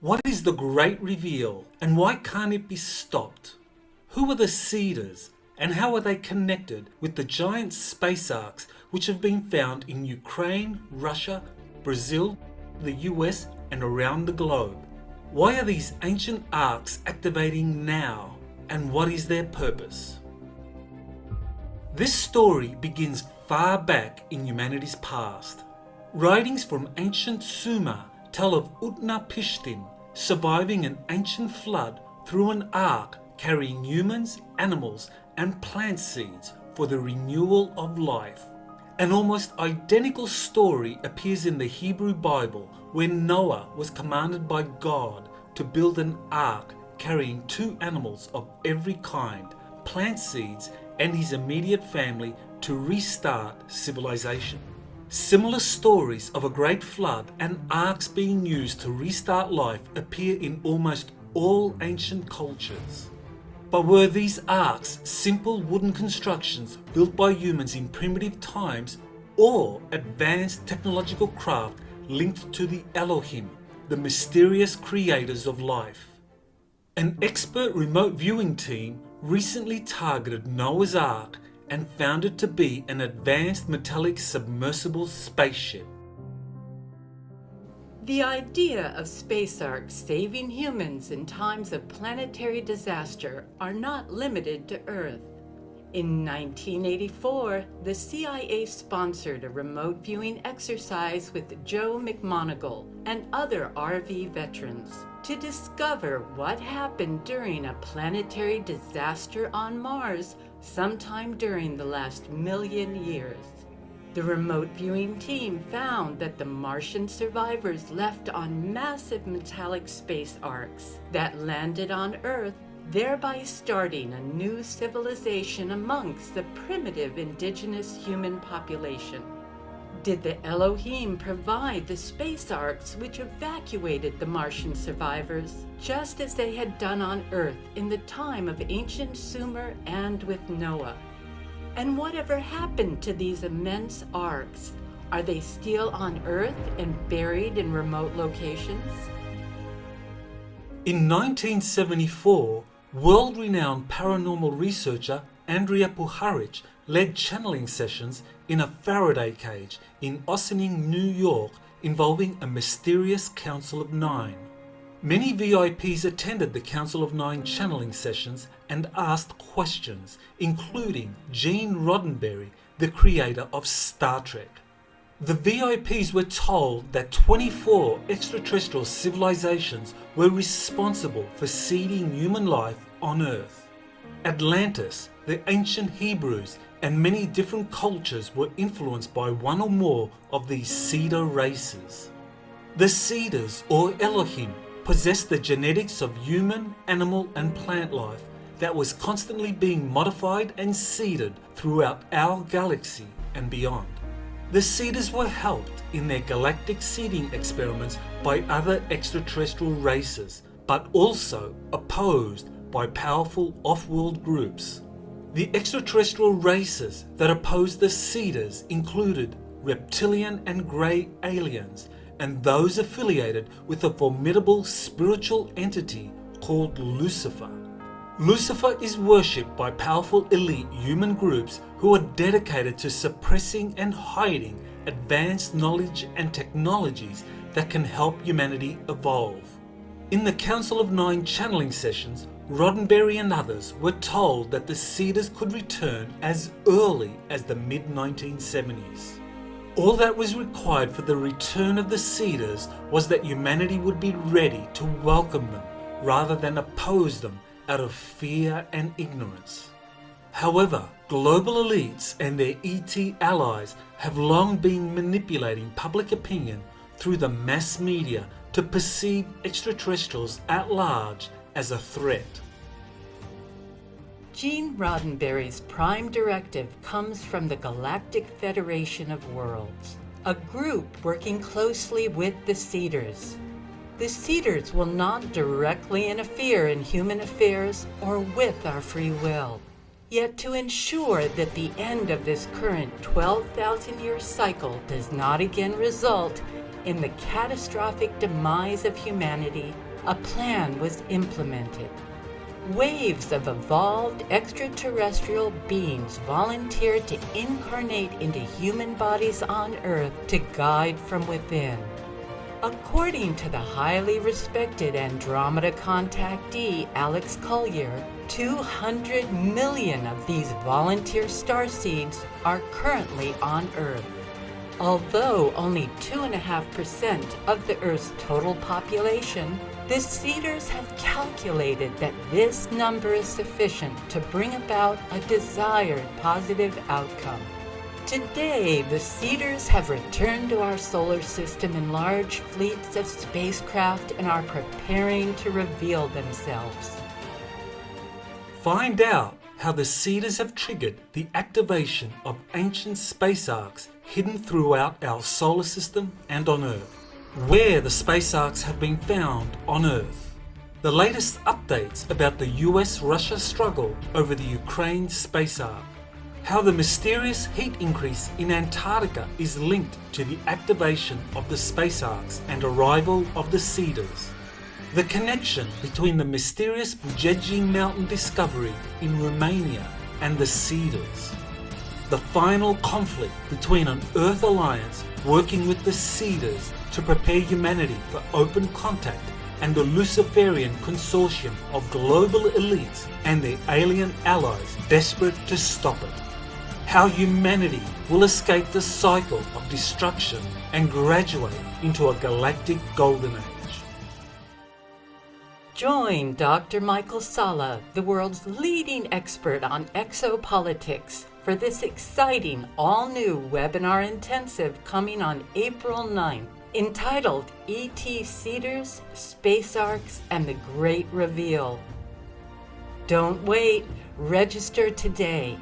What is the great reveal and why can't it be stopped? Who are the Cedars and how are they connected with the giant space arcs which have been found in Ukraine, Russia, Brazil, the US and around the globe? Why are these ancient arcs activating now and what is their purpose? This story begins far back in humanity's past. Writings from ancient Sumer tell of Utnapishtim surviving an ancient flood through an ark carrying humans, animals and plant seeds for the renewal of life. An almost identical story appears in the Hebrew Bible where Noah was commanded by God to build an ark carrying 2 animals of every kind, plant seeds and his immediate family to restart civilization. Similar stories of a great flood and arks being used to restart life appear in almost all ancient cultures. But were these arks simple wooden constructions built by humans in primitive times or advanced technological craft linked to the Elohim, the mysterious creators of life? An expert remote viewing team recently targeted Noah's Ark and found it to be an advanced metallic submersible spaceship. The idea of space arcs saving humans in times of planetary disaster are not limited to Earth. In 1984, the CIA sponsored a remote viewing exercise with Joe McMoneagle and other RV veterans to discover what happened during a planetary disaster on Mars sometime during the last million years. The remote viewing team found that the Martian survivors left on massive metallic space arcs that landed on Earth, thereby starting a new civilization amongst the primitive indigenous human population. Did the Elohim provide the space arcs which evacuated the Martian survivors, just as they had done on Earth in the time of ancient Sumer and with Noah? And whatever happened to these immense arcs? Are they still on Earth and buried in remote locations? In 1974, world-renowned paranormal researcher Andrea Puharich led channeling sessions in a Faraday cage in Ossining, New York, involving a mysterious Council of Nine. Many VIPs attended the Council of Nine channeling sessions and asked questions, including Gene Roddenberry, the creator of Star Trek. The VIPs were told that 24 extraterrestrial civilizations were responsible for seeding human life on Earth. Atlantis, the ancient Hebrews, and many different cultures were influenced by one or more of these Cedar races. The Cedars, or Elohim, possessed the genetics of human, animal and plant life that was constantly being modified and seeded throughout our galaxy and beyond. The Cedars were helped in their galactic seeding experiments by other extraterrestrial races, but also opposed by powerful off-world groups. The extraterrestrial races that opposed the Cedars included reptilian and grey aliens, and those affiliated with a formidable spiritual entity called Lucifer. Lucifer is worshipped by powerful elite human groups who are dedicated to suppressing and hiding advanced knowledge and technologies that can help humanity evolve. In the Council of Nine channeling sessions, Roddenberry and others were told that the Cedars could return as early as the mid-1970s. All that was required for the return of the Cedars was that humanity would be ready to welcome them rather than oppose them out of fear and ignorance. However, global elites and their ET allies have long been manipulating public opinion through the mass media to perceive extraterrestrials at large as a threat. Gene Roddenberry's prime directive comes from the Galactic Federation of Worlds, a group working closely with the Cedars. The Cedars will not directly interfere in human affairs or with our free will. Yet to ensure that the end of this current 12,000-year cycle does not again result in the catastrophic demise of humanity, a plan was implemented. Waves of evolved extraterrestrial beings volunteered to incarnate into human bodies on Earth to guide from within. According to the highly respected Andromeda contactee Alex Collier, 200 million of these volunteer starseeds are currently on Earth. Although only 2.5% of the Earth's total population, the Cedars have calculated that this number is sufficient to bring about a desired positive outcome. Today, the Cedars have returned to our solar system in large fleets of spacecraft and are preparing to reveal themselves. Find out how the Cedars have triggered the activation of ancient space arcs hidden throughout our solar system and on Earth. Where the space arcs have been found on Earth. The latest updates about the US-Russia struggle over the Ukraine space arc. How the mysterious heat increase in Antarctica is linked to the activation of the space arcs and arrival of the Cedars. The connection between the mysterious Bujegi mountain discovery in Romania and the Cedars. The final conflict between an Earth alliance working with the Cedars to prepare humanity for open contact and the Luciferian consortium of global elites and their alien allies desperate to stop it. How humanity will escape the cycle of destruction and graduate into a galactic golden age. Join Dr. Michael Salla, the world's leading expert on exopolitics, for this exciting all-new webinar intensive coming on April 9th, entitled E.T. Cedars, Space Arcs, and the Great Reveal. Don't wait, register today.